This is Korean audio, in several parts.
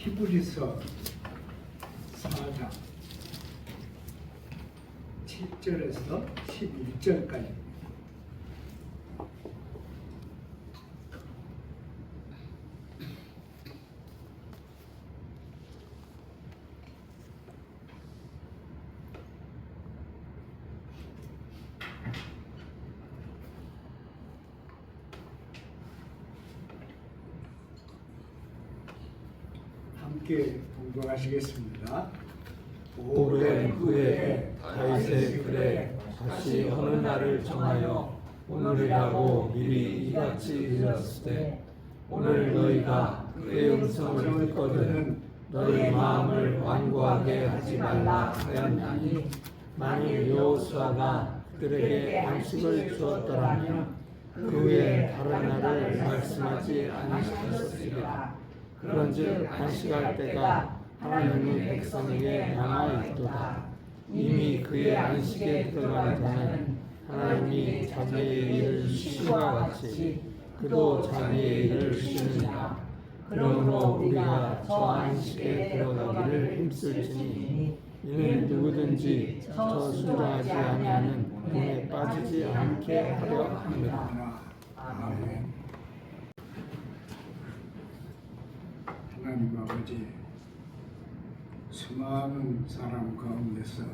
히브리서 4장 7절에서 11절까지 함께 봉독하시겠습니다. 오랜 후에 다윗의 글에 다시 어느 날을 정하여 오늘이라고 미리 이같이 일렀을 때 오늘 너희가 그의 음성을 듣거든 너희 마음을 완고하게 하지 말라 하였나니 만일 여호수아가 그들에게 양식을 주었더라면 그 외에 다른 날을 말씀하지 아니하셨으리라. 그런즉 안식할 때가 하나님의 백성에게 남아 있도다. 이미 그의 안식에 들어가는 자는 하나님이 자기의 일을 쉬심과 같이 그도 자기의 일을 쉬느니라. 그러므로 우리가 저 안식에 들어가기를 힘쓸지니 이는 누구든지 저 순종하지 아니하는 은혜에 빠지지 않게 하려 합니다. 아멘. 하나님 아버지, 수많은 사람 가운데서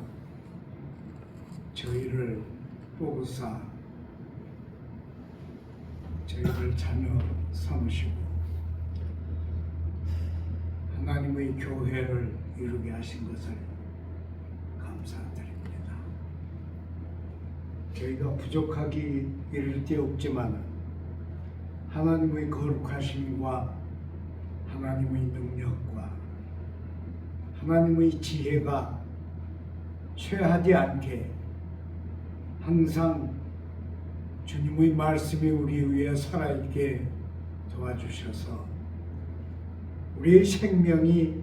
저희를 보고사 저희를 자녀 삼으시고 하나님의 교회를 이루게 하신 것을 감사드립니다. 저희가 부족하기 이를 데 없지만 하나님의 거룩하심과 하나님의 능력과 하나님의 지혜가 쇠하지 않게 항상 주님의 말씀이 우리 위에 살아있게 도와주셔서 우리의 생명이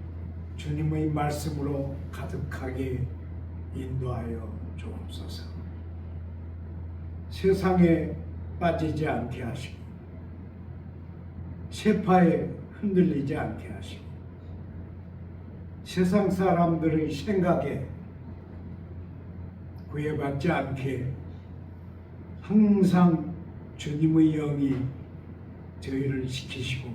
주님의 말씀으로 가득하게 인도하여 주옵소서. 세상에 빠지지 않게 하시고 세파에 흔들리지 않게 하시고 세상 사람들의 생각에 구애받지 않게 항상 주님의 영이 저희를 지키시고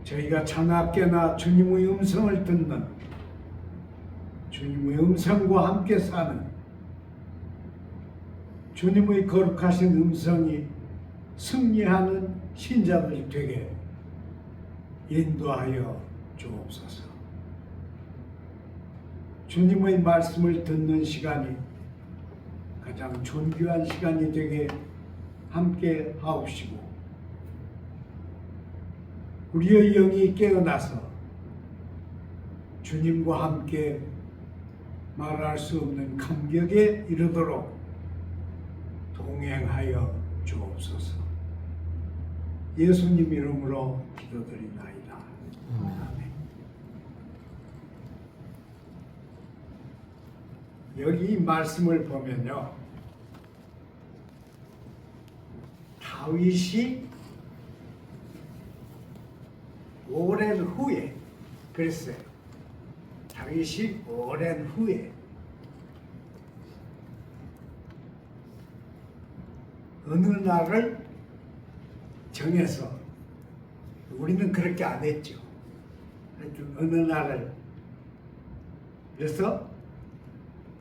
저희가 자나깨나 주님의 음성을 듣는 주님의 음성과 함께 사는 주님의 거룩하신 음성이 승리하는 신자들이 되게 인도하여 주옵소서. 주님의 말씀을 듣는 시간이 가장 존귀한 시간이 되게 함께 하옵시고 우리의 영이 깨어나서 주님과 함께 말할 수 없는 감격에 이르도록 동행하여 주옵소서. 예수님 이름으로 기도드리나이다. 아멘. 여기 이 말씀을 보면요, 다윗이 오랜 후에 그랬어요. 다윗이 오랜 후에 어느 날을 정해서, 우리는 그렇게 안 했죠. 하여튼 어느 날을, 그래서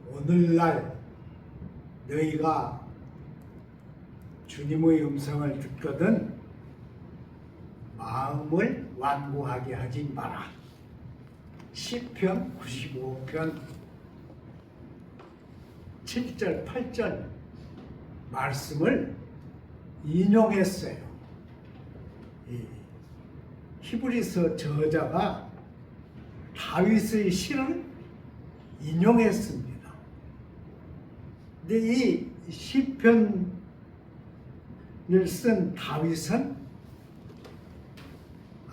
오늘날 너희가 주님의 음성을 듣거든 마음을 완고하게 하지 마라. 시편 95편 7절 8절 말씀을 인용했어요. 이 히브리서 저자가 다윗의 시를 인용했습니다. 근데 이 시편을 쓴 다윗은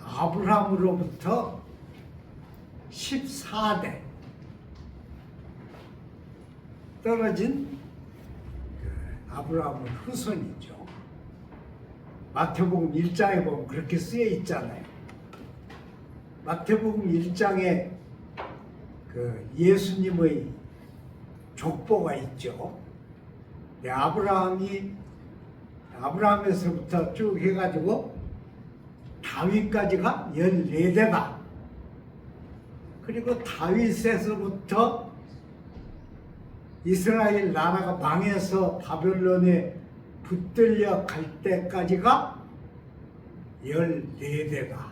아브라함으로부터 14대 떨어진 아브라함의 후손이죠. 마태복음 1장에 보면 그렇게 쓰여 있잖아요. 마태복음 1장에 그 예수님의 족보가 있죠. 아브라함에서부터 쭉 해가지고 다윗까지가 14대가, 그리고 다윗에서부터 이스라엘 나라가 망해서 바벨론에 붙들려 갈 때까지가 14대가,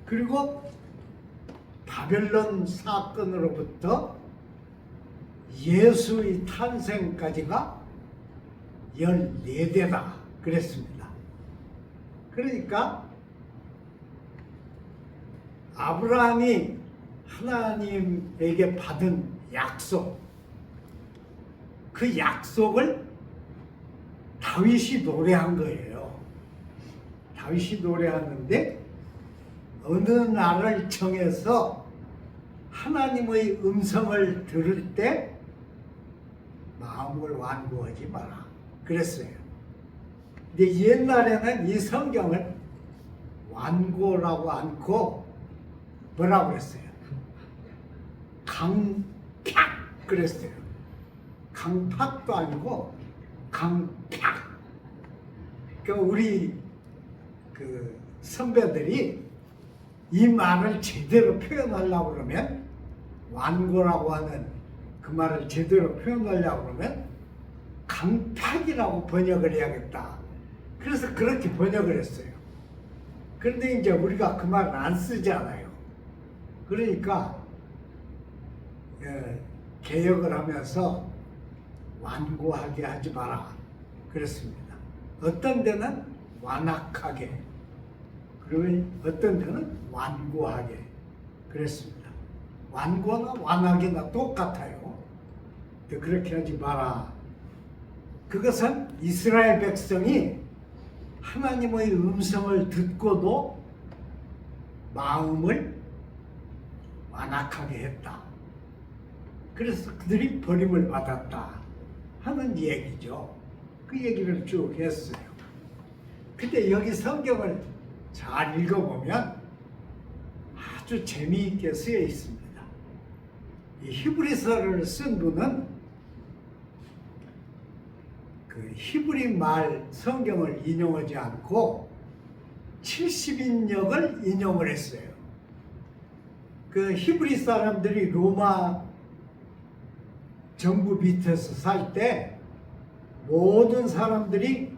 그리고 바벨론 사건으로부터 예수의 탄생까지가 14대다 그랬습니다. 그러니까 아브라함이 하나님에게 받은 약속, 그 약속을 다윗이 노래한 거예요. 다윗이 노래하는데 어느 날을 정해서 하나님의 음성을 들을 때 마음을 완고하지 마라 그랬어요. 근데 옛날에는 이 성경을 완고라고 않고 뭐라고 그랬어요? 강팍 그랬어요. 강팍도 아니고 강팍. 그러니까 우리 그 선배들이 이 말을 제대로 표현하려고 그러면, 완고라고 하는 그 말을 제대로 표현하려고 그러면 강팍이라고 번역을 해야겠다. 그래서 그렇게 번역을 했어요. 그런데 이제 우리가 그 말을 안 쓰잖아요. 그러니까 개혁을 하면서 완고하게 하지 마라 그랬습니다. 어떤 데는 완악하게, 그리고 어떤 데는 완고하게 그랬습니다. 완고나 완악이나 똑같아요. 그렇게 하지 마라. 그것은 이스라엘 백성이 하나님의 음성을 듣고도 마음을 완악하게 했다. 그래서 그들이 버림을 받았다 하는 얘기죠. 그 얘기를 쭉 했어요. 근데 여기 성경을 잘 읽어보면 아주 재미있게 쓰여 있습니다. 이 히브리서를 쓴 분은 그 히브리 말 성경을 인용하지 않고 70인역을 인용을 했어요. 그 히브리 사람들이 로마 정부 밑에서 살 때 모든 사람들이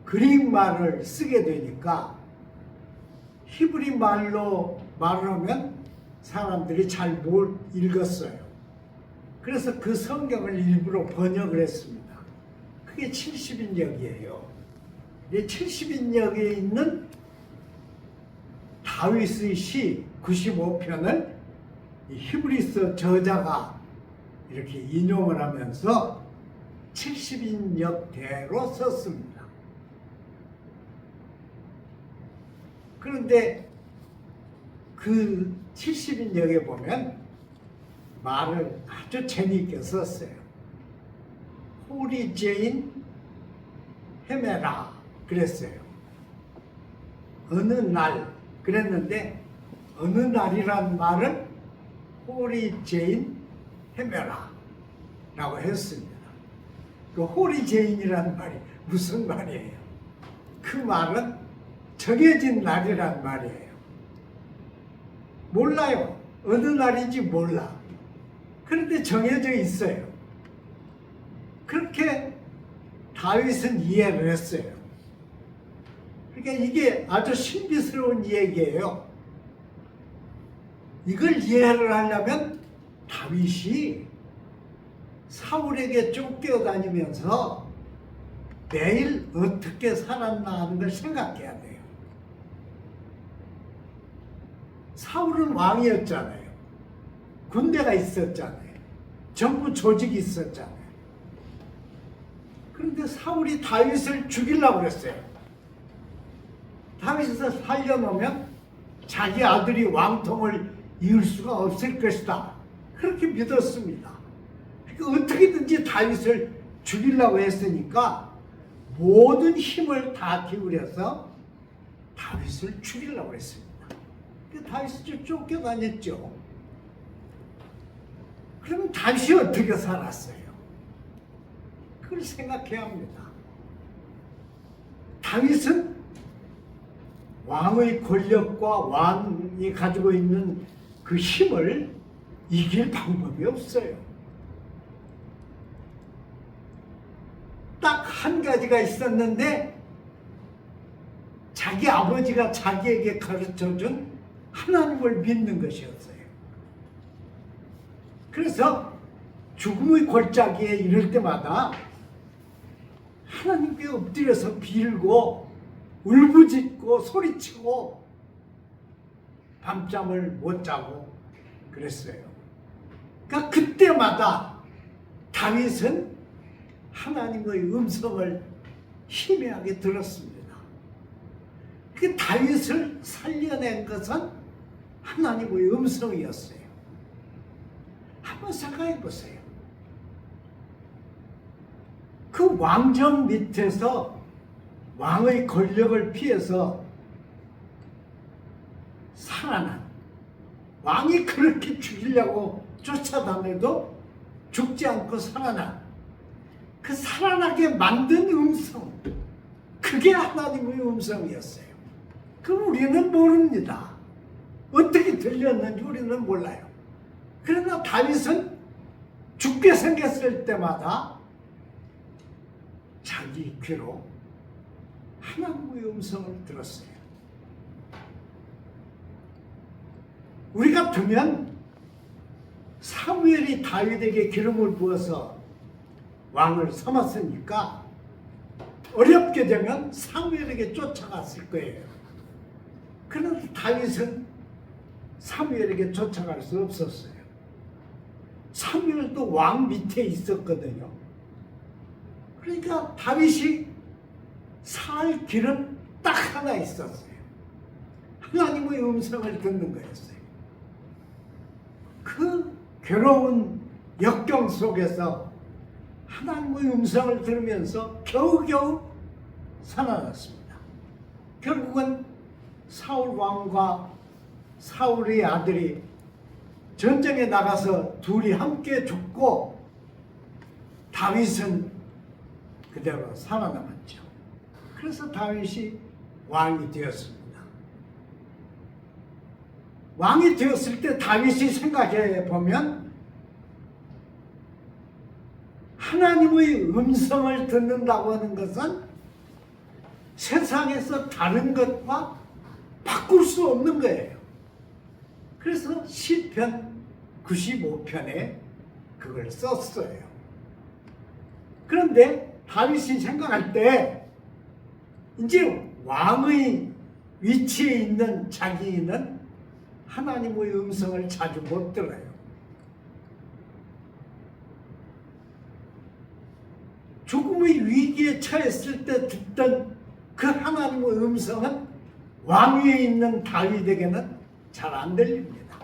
그릭 말을 쓰게 되니까 히브리 말로 말하면 사람들이 잘 못 읽었어요. 그래서 그 성경을 일부러 번역을 했습니다. 그게 70인역이에요. 70인역에 있는 다윗의 시 95편을 히브리서 저자가 이렇게 인용을 하면서 70인역대로 썼습니다. 그런데 그 70인역에 보면 말을 아주 재미있게 썼어요. 호리제인 헤메라 그랬어요. 어느 날 그랬는데, 어느 날이란 말은 호리제인 헤메라 라고 했습니다. 그 호리제인이란 말이 무슨 말이에요? 그 말은 정해진 날이란 말이에요. 몰라요. 어느 날인지 몰라. 그런데 정해져 있어요. 그렇게 다윗은 이해를 했어요. 그러니까 이게 아주 신비스러운 얘기예요. 이걸 이해를 하려면 다윗이 사울에게 쫓겨다니면서 매일 어떻게 살았나 하는 걸 생각해야 돼요. 사울은 왕이었잖아요. 군대가 있었잖아요. 정부 조직이 있었잖아요. 그런데 사울이 다윗을 죽이려고 그랬어요. 다윗을 살려놓으면 자기 아들이 왕통을 이을 수가 없을 것이다. 그렇게 믿었습니다. 그러니까 어떻게든지 다윗을 죽이려고 했으니까 모든 힘을 다 기울여서 다윗을 죽이려고 했습니다. 그 다윗이 쫓겨다녔죠. 그러면 다윗이 어떻게 살았어요? 그걸 생각해야 합니다. 다윗은 왕의 권력과 왕이 가지고 있는 그 힘을 이길 방법이 없어요. 딱 한 가지가 있었는데 자기 아버지가 자기에게 가르쳐준 하나님을 믿는 것이었어요. 그래서 죽음의 골짜기에 이를 때마다 하나님께 엎드려서 빌고 울부짖고 소리치고 밤잠을 못 자고 그랬어요. 그러니까 그때마다 다윗은 하나님의 음성을 희미하게 들었습니다. 그 다윗을 살려낸 것은 하나님의 음성이었어요. 한번 생각해 보세요. 그 왕정 밑에서 왕의 권력을 피해서 살아난, 왕이 그렇게 죽이려고 쫓아다녀도 죽지 않고 살아난, 그 살아나게 만든 음성, 그게 하나님의 음성이었어요. 그 우리는 모릅니다. 어떻게 들렸는지 우리는 몰라요. 그러나 다윗은 죽게 생겼을 때마다 자기 귀로 하나님의 음성을 들었어요. 우리 같으면 사무엘이 다윗에게 기름을 부어서 왕을 삼았으니까 어렵게 되면 사무엘에게 쫓아갔을 거예요. 그러나 다윗은 사무엘에게 쫓아갈 수 없었어요. 사무엘도 왕 밑에 있었거든요. 그러니까 다윗이 살 길은 딱 하나 있었어요. 하나님의 음성을 듣는 거였어요. 그 괴로운 역경 속에서 하나님의 음성을 들으면서 겨우겨우 살아났습니다. 결국은 사울 왕과 사울의 아들이 전쟁에 나가서 둘이 함께 죽고 다윗은 그대로 살아남았죠. 그래서 다윗이 왕이 되었습니다. 왕이 되었을 때 다윗이 생각해 보면 하나님의 음성을 듣는다고 하는 것은 세상에서 다른 것과 바꿀 수 없는 거예요. 그래서 시편 95편에 그걸 썼어요. 그런데 다윗이 생각할 때 이제 왕의 위치에 있는 자기는 하나님의 음성을 자주 못 들어요. 죽음의 위기에 처했을 때 듣던 그 하나님의 음성은 왕 위에 있는 다윗에게는 잘 안 들립니다.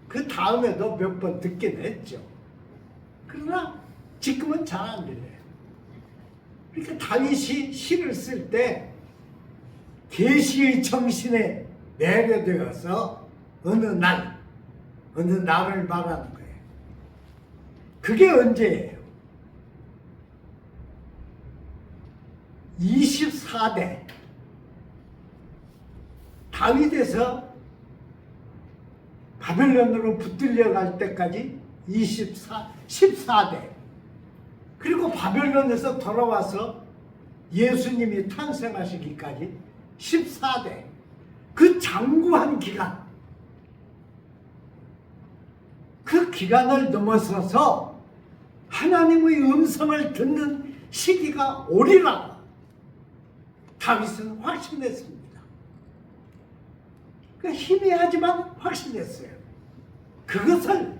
그 다음에도 몇 번 듣긴 했죠. 그러나 지금은 잘 안 들려요. 그러니까 다윗이 시를 쓸 때 계시의 정신에 내려되어서 어느 날을 말하는 거예요. 그게 언제예요? 24대 다윗에서 바벨론으로 붙들려 갈 때까지 14대 그리고 바벨론에서 돌아와서 예수님이 탄생하시기까지 14대 그 장구한 기간, 그 기간을 넘어서서 하나님의 음성을 듣는 시기가 오리라고 다윗은 확신했습니다. 그 희미하지만 확신했어요. 그것을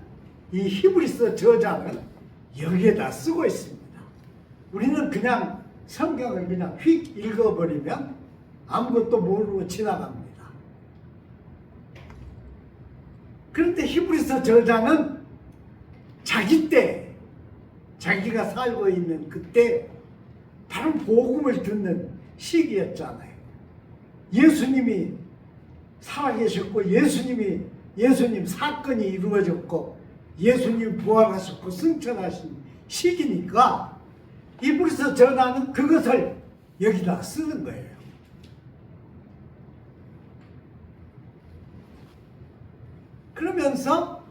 이 히브리서 저자는 여기에다 쓰고 있습니다. 우리는 그냥 성경을 그냥 휙 읽어버리면 아무것도 모르고 지나갑니다. 그런데 히브리서 저자는 자기 때, 자기가 살고 있는 그때 바로 복음을 듣는 시기였잖아요. 예수님이 살아계셨고 예수님 사건이 이루어졌고 예수님 부활하셨고 승천하신 시기니까 이불에서 전하는 그것을 여기다 쓰는 거예요. 그러면서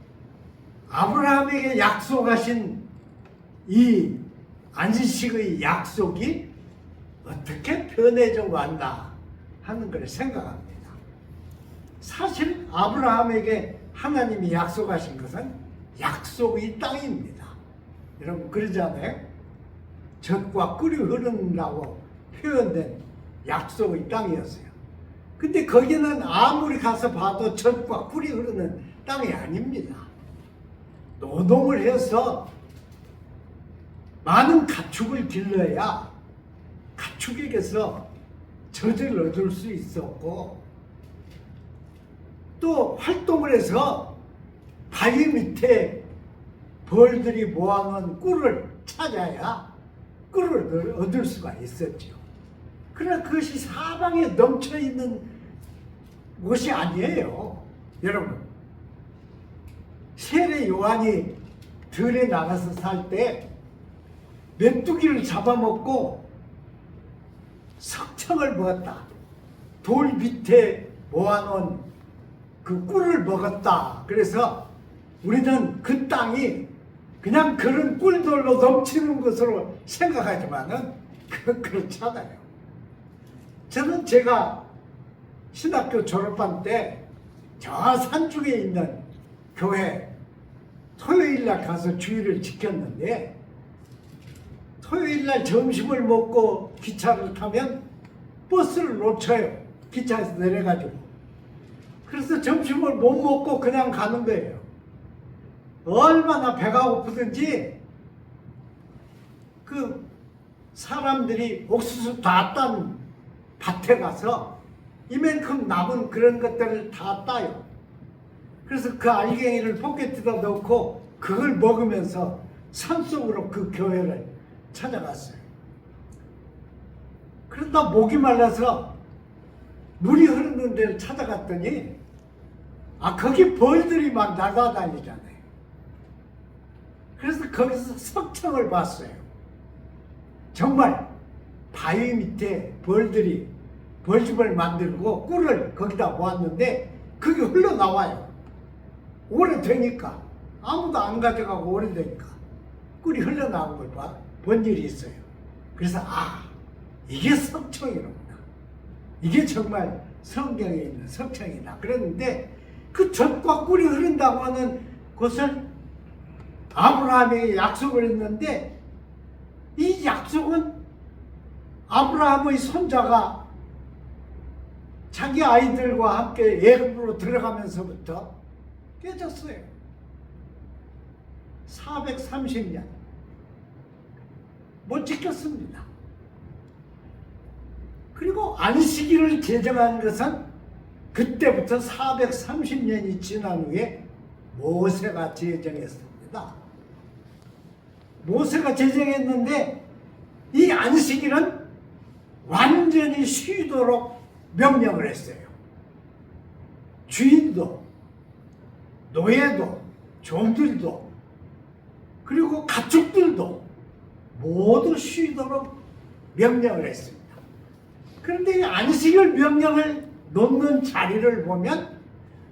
아브라함에게 약속하신 이 안식의 약속이 어떻게 변해져 왔나 하는 걸 생각합니다. 사실 아브라함에게 하나님이 약속하신 것은 약속의 땅입니다. 여러분 그러잖아요. 젖과 꿀이 흐른다고 표현된 약속의 땅이었어요. 근데 거기는 아무리 가서 봐도 젖과 꿀이 흐르는 땅이 아닙니다. 노동을 해서 많은 가축을 길러야 가축에게서 젖을 얻을 수 있었고 또 활동을 해서 바위 밑에 벌들이 모아놓은 꿀을 찾아야 꿀을 얻을 수가 있었죠. 그러나 그것이 사방에 넘쳐있는 곳이 아니에요. 여러분 세례 요한이 들에 나가서 살 때 메뚜기를 잡아먹고 석청을 먹었다. 돌 밑에 모아놓은 그 꿀을 먹었다. 그래서 우리는 그 땅이 그냥 그런 꿀들로 넘치는 것으로 생각하지만은 그렇지 않아요. 저는 제가 신학교 졸업한 때 저 산중에 있는 교회 토요일날 가서 주일을 지켰는데 토요일날 점심을 먹고 기차를 타면 버스를 놓쳐요. 기차에서 내려가지고. 그래서 점심을 못 먹고 그냥 가는 거예요. 얼마나 배가 고프든지 그 사람들이 옥수수 다 딴 밭에 가서 이만큼 남은 그런 것들을 다 따요. 그래서 그 알갱이를 포켓에다 넣고 그걸 먹으면서 산속으로 그 교회를 찾아갔어요. 그러다 목이 말라서 물이 흐르는 데를 찾아갔더니 거기 벌들이 막 날아다니잖아요. 그래서 거기서 석청을 봤어요. 정말 바위 밑에 벌들이 벌집을 만들고 꿀을 거기다 모았는데 그게 흘러나와요. 오래되니까 아무도 안 가져가고 오래되니까 꿀이 흘러나온 걸 본 일이 있어요. 그래서 이게 석청이로구나. 이게 정말 성경에 있는 석청이다. 그랬는데 그 젖과 꿀이 흐른다고 하는 것을 아브라함에게 약속을 했는데 이 약속은 아브라함의 손자가 자기 아이들과 함께 애굽으로 들어가면서부터 깨졌어요. 430년 못 지켰습니다. 그리고 안식일을 제정한 것은 그때부터 430년이 지난 후에 모세가 제정했습니다. 모세가 제정했는데 이 안식일은 완전히 쉬도록 명령을 했어요. 주인도 노예도 종들도 그리고 가축들도 모두 쉬도록 명령을 했습니다. 그런데 이 안식일 명령을 놓는 자리를 보면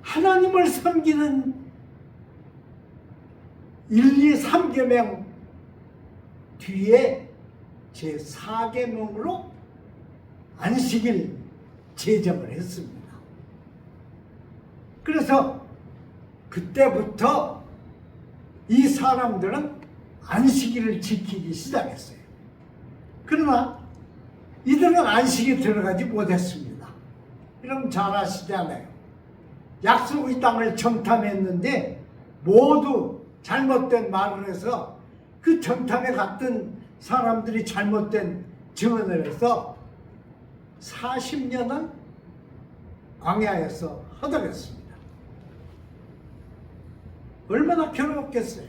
하나님을 섬기는 1, 2, 3계명 뒤에 제4계명으로 안식일 제정을 했습니다. 그래서 그때부터 이 사람들은 안식일을 지키기 시작했어요. 그러나 이들은 안식에 들어가지 못했습니다. 여러분 잘 아시잖아요. 약속의 땅을 정탐했는데 모두 잘못된 말을 해서 그 정탐에 갔던 사람들이 잘못된 증언을 해서 40년은 광야에서 허덕였습니다. 얼마나 괴로웠겠어요.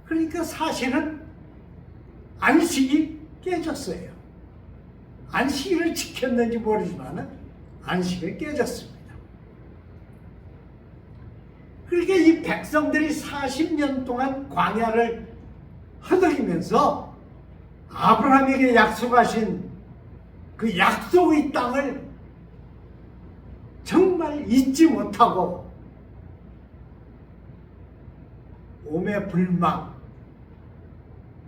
그러니까 사실은 안식이 깨졌어요. 안식일을 지켰는지 모르지만 안식이 깨졌습니다. 그러니까 이 백성들이 40년 동안 광야를 허덕이면서 아브라함에게 약속하신 그 약속의 땅을 정말 잊지 못하고 오매불망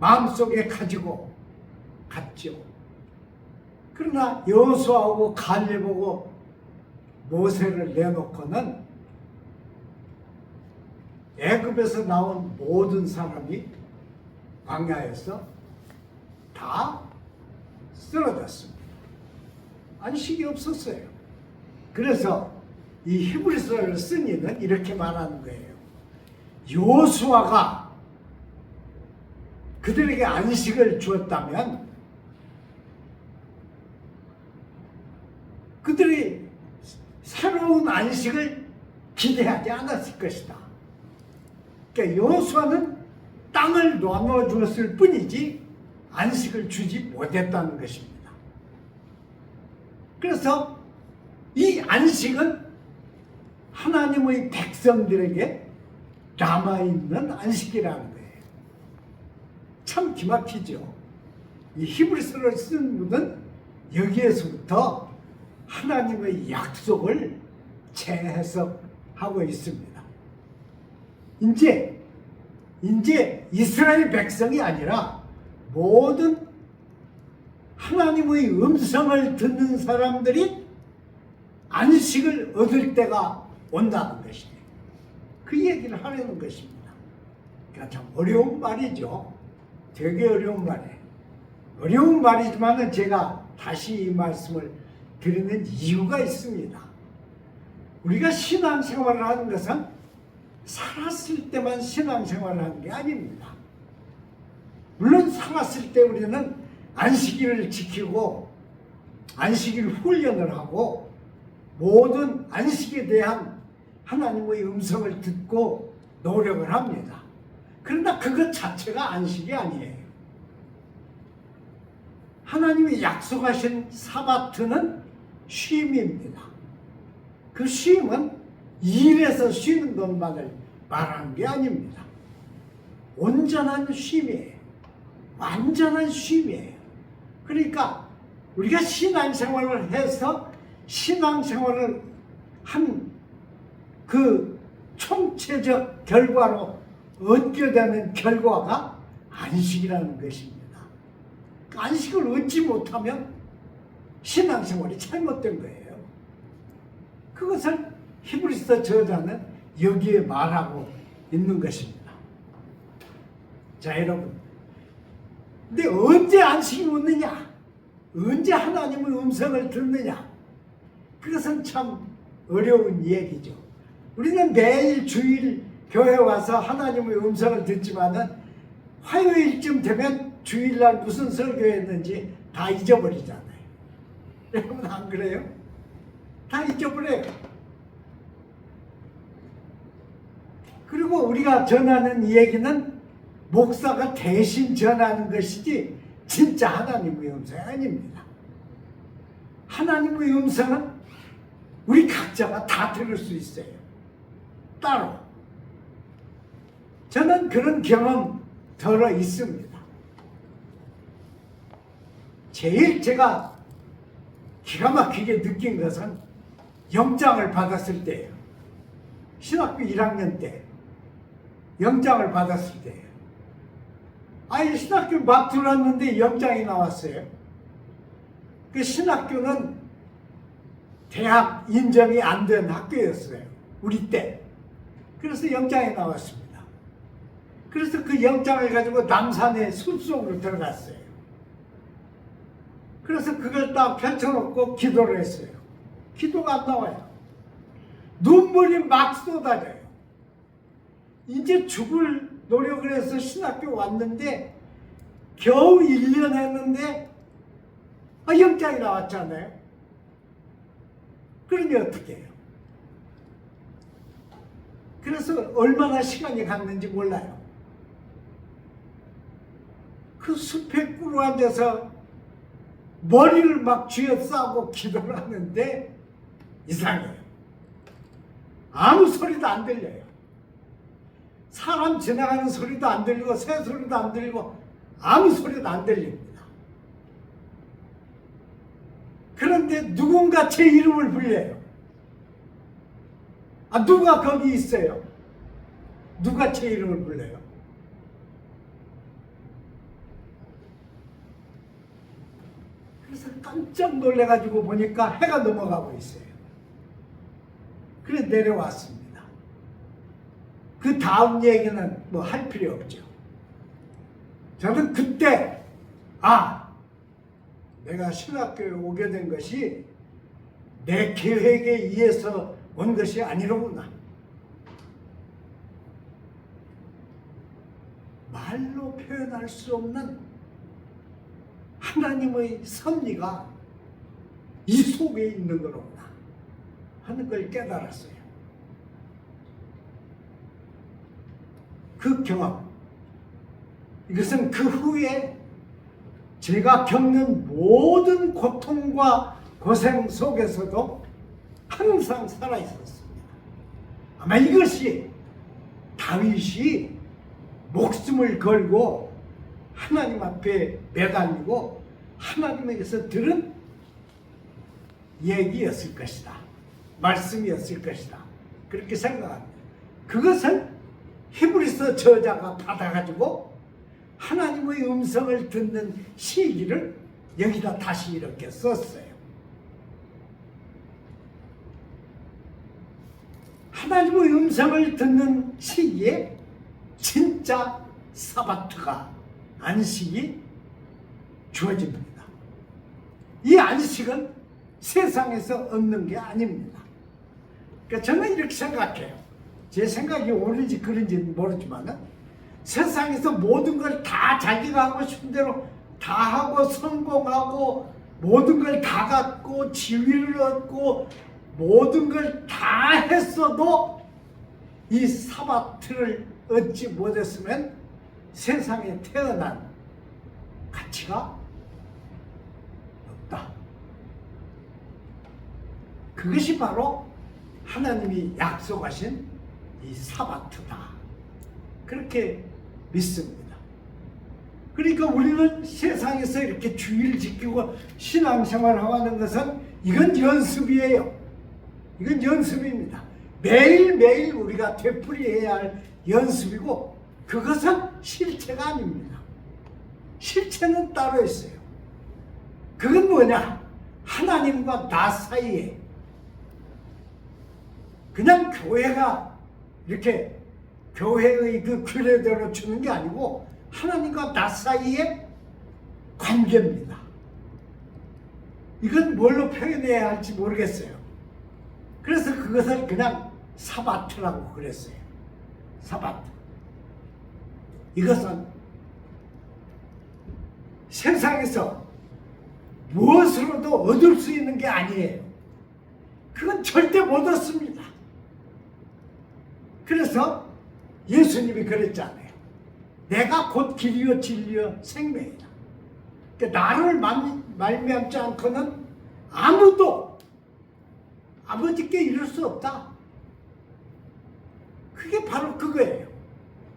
마음속에 가지고 갔죠. 그러나 여호수아하고 갈렙하고 모세를 내놓고는 애굽에서 나온 모든 사람이 광야에서 다 쓰러졌습니다. 안식이 없었어요. 그래서 이 히브리서를 쓴 이는 이렇게 말하는 거예요. 여호수아가 그들에게 안식을 주었다면 그들이 새로운 안식을 기대하지 않았을 것이다. 그러니까 여호수아는 땅을 나누어 주었을 뿐이지 안식을 주지 못했다는 것입니다. 그래서 이 안식은 하나님의 백성들에게 남아있는 안식이라는 거예요. 참 기막히죠. 이 히브리서를 쓴 분은 여기에서부터 하나님의 약속을 재해석하고 있습니다. 이제 이스라엘 백성이 아니라 모든 하나님의 음성을 듣는 사람들이 안식을 얻을 때가 온다는 것이에요. 그 얘기를 하려는 것입니다. 그러니까 참 어려운 말이죠. 되게 어려운 말이에요. 어려운 말이지만 제가 다시 이 말씀을 드리는 이유가 있습니다. 우리가 신앙생활을 하는 것은 살았을 때만 신앙생활을 하는 게 아닙니다. 물론 살았을 때 우리는 안식일을 지키고 안식일 훈련을 하고 모든 안식에 대한 하나님의 음성을 듣고 노력을 합니다. 그러나 그것 자체가 안식이 아니에요. 하나님이 약속하신 사바트는 쉼입니다. 그 쉼은 일에서 쉬는 것만을 말하는 게 아닙니다. 온전한 쉼이에요. 완전한 쉼이에요. 그러니까 우리가 신앙생활을 해서 신앙생활을 한 그 총체적 결과로 얻게 되는 결과가 안식이라는 것입니다. 안식을 얻지 못하면 신앙생활이 잘못된 거예요. 그것을 히브리서 저자는 여기에 말하고 있는 것입니다. 자, 여러분, 근데 언제 안식이 오느냐? 언제 하나님의 음성을 듣느냐? 그것은 참 어려운 얘기죠. 우리는 매일 주일 교회 와서 하나님의 음성을 듣지만은 화요일쯤 되면 주일날 무슨 설교했는지 다 잊어버리잖아요. 여러분 안 그래요? 다 잊어버려요. 그리고 우리가 전하는 이 얘기는 목사가 대신 전하는 것이지 진짜 하나님의 음성이 아닙니다. 하나님의 음성은 우리 각자가 다 들을 수 있어요. 따로. 저는 그런 경험 들어 있습니다. 제일 제가 기가 막히게 느낀 것은 영장을 받았을 때예요. 신학교 1학년 때 영장을 받았을 때예요. 아예 신학교 막 들어왔는데 영장이 나왔어요. 그 신학교는 대학 인정이 안 된 학교였어요. 우리 때. 그래서 영장이 나왔습니다. 그래서 그 영장을 가지고 남산의 숲속으로 들어갔어요. 그래서 그걸 딱 펼쳐놓고 기도를 했어요. 기도가 안 나와요. 눈물이 막 쏟아져요. 이제 죽을 노력을 해서 신학교 왔는데 겨우 1년 했는데 영장이 나왔잖아요. 그러니 어떻게 해요? 그래서 얼마나 시간이 갔는지 몰라요. 그 숲에 꿇어 앉아서 머리를 막 쥐어싸고 기도를 하는데 이상해요. 아무 소리도 안 들려요. 사람 지나가는 소리도 안 들리고 새 소리도 안 들리고 아무 소리도 안 들립니다. 그런데 누군가 제 이름을 불려요. 누가 거기 있어요? 누가 제 이름을 불러요? 그래서 깜짝 놀래가지고 보니까 해가 넘어가고 있어요. 그래 내려왔습니다. 그 다음 얘기는 뭐 할 필요 없죠. 저는 그때 내가 신학교에 오게 된 것이 내 계획에 의해서 온 것이 아니로구나. 말로 표현할 수 없는 하나님의 섭리가 이 속에 있는 거로구나 하는 걸 깨달았어요. 그 경험, 이것은 그 후에 제가 겪는 모든 고통과 고생 속에서도 항상 살아있었습니다. 아마 이것이 다윗이 목숨을 걸고 하나님 앞에 매달리고 하나님에게서 들은 얘기였을 것이다. 말씀이었을 것이다. 그렇게 생각합니다. 그것은 히브리서 저자가 받아가지고 하나님의 음성을 듣는 시기를 여기다 다시 이렇게 썼어요. 하나님의 음성을 듣는 시기에 진짜 사바트가 안식이 주어집니다. 이 안식은 세상에서 얻는 게 아닙니다. 그러니까 저는 이렇게 생각해요. 제 생각이 옳은지 그른지는 모르지만 세상에서 모든 걸 다 자기가 하고 싶은 대로 다 하고 성공하고 모든 걸 다 갖고 지위를 얻고 모든 걸 다 했어도 이 사바트를 얻지 못했으면 세상에 태어난 가치가 없다. 그것이 바로 하나님이 약속하신 이 사바트다. 그렇게 믿습니다. 그러니까 우리는 세상에서 이렇게 주의를 지키고 신앙생활을 하는 것은 이건 연습이에요. 이건 연습입니다. 매일매일 우리가 되풀이해야 할 연습이고 그것은 실체가 아닙니다. 실체는 따로 있어요. 그건 뭐냐? 하나님과 나 사이에 그냥 교회가 이렇게 교회의 그 규례대로 주는 게 아니고 하나님과 나 사이의 관계입니다. 이건 뭘로 표현해야 할지 모르겠어요. 그래서 그것을 그냥 사바트라고 그랬어요. 사바트. 이것은 세상에서 무엇으로도 얻을 수 있는 게 아니에요. 그건 절대 못 얻습니다. 그래서 예수님이 그랬잖아요. 내가 곧 길이요 진리요 생명이다. 그러니까 나를 말미암지 않고는 아무도 아버지께 이룰 수 없다. 그게 바로 그거예요.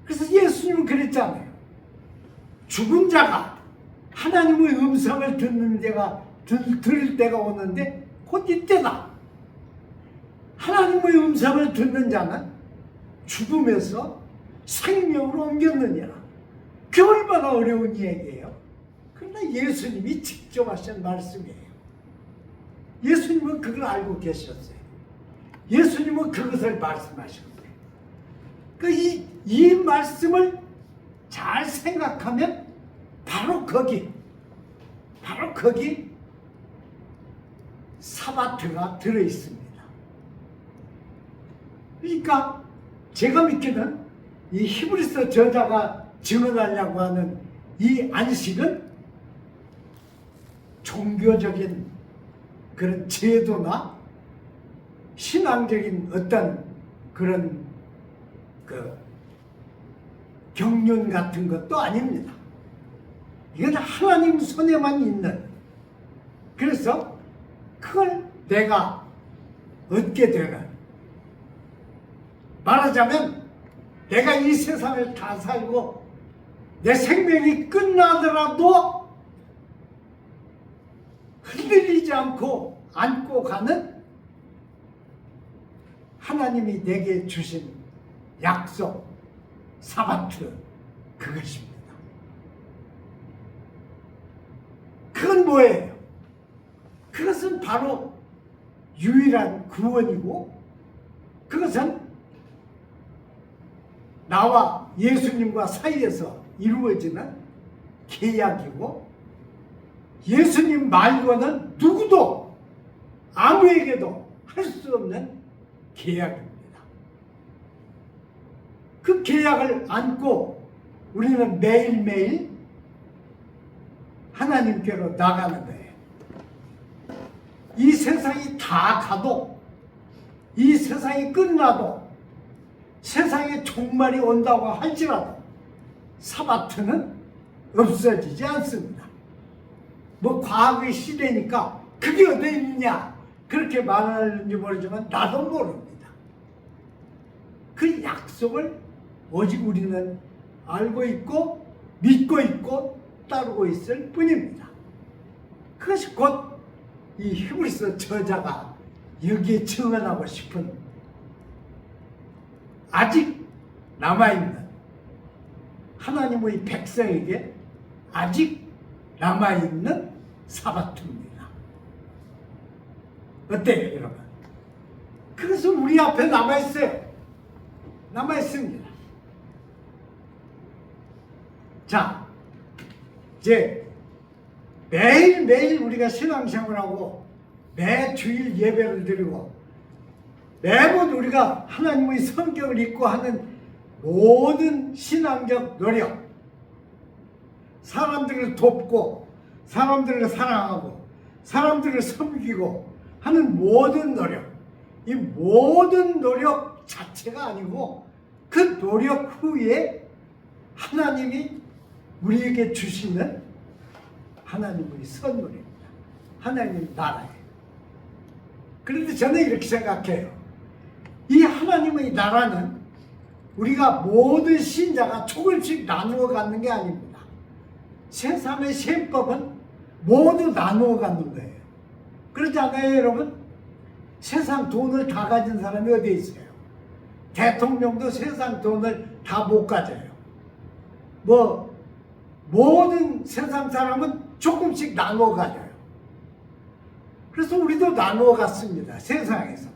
그래서 예수님은 그랬잖아요. 죽은 자가 하나님의 음성을 듣는 데가 들을 때가 오는데 곧 이때다. 하나님의 음성을 듣는 자는 죽음에서 생명으로 옮겼느니라. 그게 얼마나 어려운 얘기예요. 그러나 예수님이 직접 하신 말씀이에요. 예수님은 그걸 알고 계셨어요. 예수님은 그것을 말씀하셨어요. 이 말씀을 잘 생각하면 바로 거기 사바트가 들어있습니다. 그러니까 제가 믿기는 이 히브리서 저자가 증언하려고 하는 이 안식은 종교적인 그런 제도나 신앙적인 어떤 그런 경륜 같은 것도 아닙니다. 이건 하나님 손에만 있는. 그래서 그걸 내가 얻게 되는, 말하자면 내가 이 세상을 다 살고 내 생명이 끝나더라도 흔들리지 않고 안고 가는 하나님이 내게 주신 약속, 사바트, 그것입니다. 그건 뭐예요? 그것은 바로 유일한 구원이고, 그것은 나와 예수님과 사이에서 이루어지는 계약이고, 예수님 말고는 누구도 아무에게도 할 수 없는 계약입니다. 그 계약을 안고 우리는 매일매일 하나님께로 나가는 거예요. 이 세상이 다 가도, 이 세상이 끝나도, 세상에 종말이 온다고 할지라도 사바트는 없어지지 않습니다. 뭐 과거의 시대니까 그게 어디 있느냐 그렇게 말하는지 모르지만 나도 모릅니다. 그 약속을 오직 우리는 알고 있고 믿고 있고 따르고 있을 뿐입니다. 그것이 곧 이 히브리서 저자가 여기에 증언하고 싶은, 아직 남아있는 하나님의 백성에게 아직 남아있는 사바트입니다. 어때요, 여러분? 그것은 우리 앞에 남아있어요. 남아있습니다. 자, 이제 매일매일 우리가 신앙생활하고 매 주일 예배를 드리고 매번 우리가 하나님의 성경을 읽고 하는 모든 신앙적 노력, 사람들을 돕고 사람들을 사랑하고 사람들을 섬기고 하는 모든 노력, 이 모든 노력 자체가 아니고 그 노력 후에 하나님이 우리에게 주시는 하나님의 선물입니다. 하나님 나라예요. 그런데 저는 이렇게 생각해요. 이 하나님의 나라는 우리가 모든 신자가 조금씩 나누어 갖는 게 아닙니다. 제3의 셈법은 모두 나누어 갖는 거예요. 그렇지 않아요, 여러분? 세상 돈을 다 가진 사람이 어디 있어요? 대통령도 세상 돈을 다 못 가져요. 모든 세상 사람은 조금씩 나누어 가져요. 그래서 우리도 나누어 갔습니다. 세상에서는.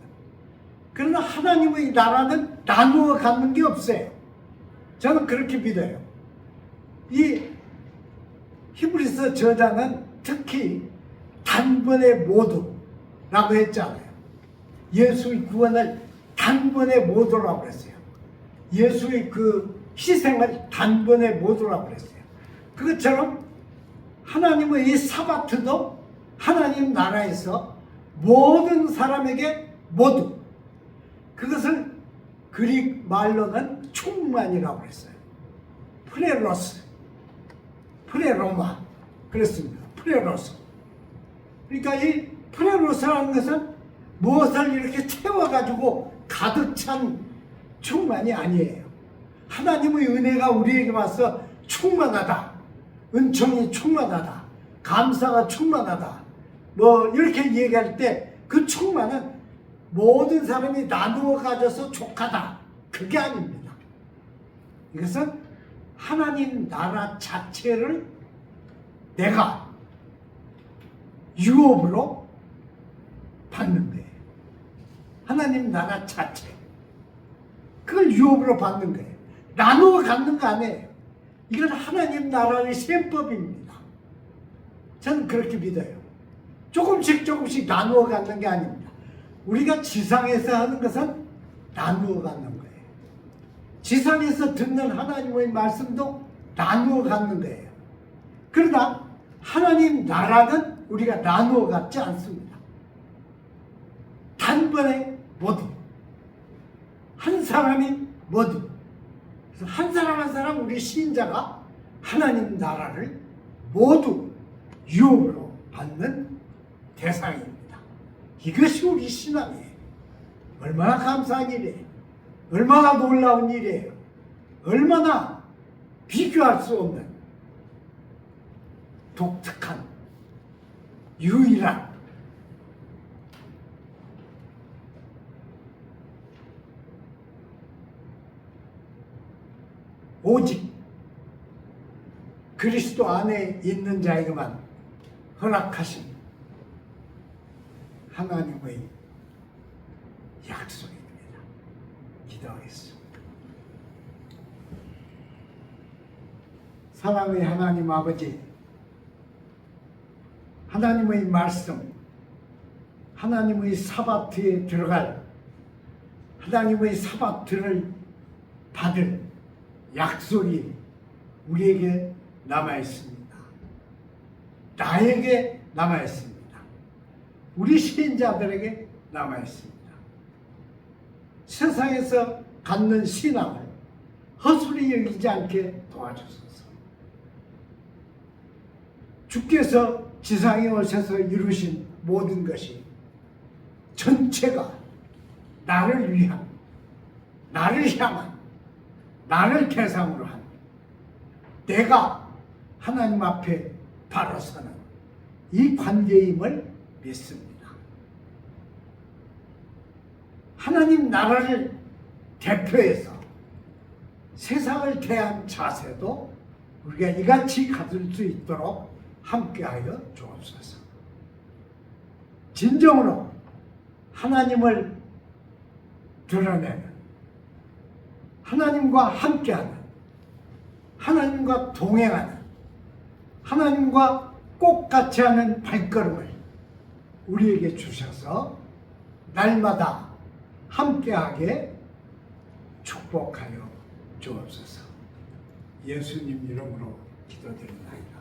그러나 하나님의 나라는 나누어 갖는 게 없어요. 저는 그렇게 믿어요. 이 히브리서 저자는 특히 단번에 모두라고 했잖아요. 예수의 구원을 단번에 모두라고 그랬어요. 예수의 그 희생을 단번에 모두라고 그랬어요. 그것처럼 하나님의 이 사바트도 하나님 나라에서 모든 사람에게 모두, 그것을 그릭 말로는 충만이라고 했어요. 프레로스, 프레로마 그랬습니다. 프레로스. 그러니까 이 프레로스라는 것은 무엇을 이렇게 채워가지고 가득 찬 충만이 아니에요. 하나님의 은혜가 우리에게 와서 충만하다, 은총이 충만하다, 감사가 충만하다, 이렇게 얘기할 때 그 충만은 모든 사람이 나누어 가져서 족하다, 그게 아닙니다. 이것은 하나님 나라 자체를 내가 유업으로 받는 거예요. 하나님 나라 자체, 그걸 유업으로 받는 거예요. 나누어 갖는 거 아니에요. 이건 하나님 나라의 셈법입니다. 저는 그렇게 믿어요. 조금씩 나누어 갖는 게 아닙니다. 우리가 지상에서 하는 것은 나누어 갖는 거예요. 지상에서 듣는 하나님의 말씀도 나누어 갖는 거예요. 그러나 하나님 나라는 우리가 나누어 갖지 않습니다. 단번에 모두, 한 사람이 모두, 한 사람 한 사람 우리 신자가 하나님 나라를 모두 유업으로 받는 대상입니다. 이것이 우리 신앙이에요. 얼마나 감사한 일이에요. 얼마나 놀라운 일이에요. 얼마나 비교할 수 없는 독특한 유일한 오직 그리스도 안에 있는 자에게만 허락하신 하나님의 약속입니다. 기도하겠습니다. 사랑의 하나님 아버지, 하나님의 말씀, 하나님의 사바트에 들어갈, 하나님의 사바트를 받을 약속이 우리에게 남아있습니다. 나에게 남아있습니다. 우리 신자들에게 남아있습니다. 세상에서 갖는 신앙을 헛소리 여기지 않게 도와주소서. 주께서 지상에 오셔서 이루신 모든 것이 전체가 나를 위한, 나를 향한, 나를 대상으로 한, 내가 하나님 앞에 바로 서는 이 관계임을 믿습니다. 하나님 나라를 대표해서 세상을 대한 자세도 우리가 이같이 가질 수 있도록 함께하여 주옵소서. 진정으로 하나님을 드러내는, 하나님과 함께하는, 하나님과 동행하는, 하나님과 꼭 같이 하는 발걸음을 우리에게 주셔서 날마다 함께하게 축복하여 주옵소서. 예수님 이름으로 기도드립니다.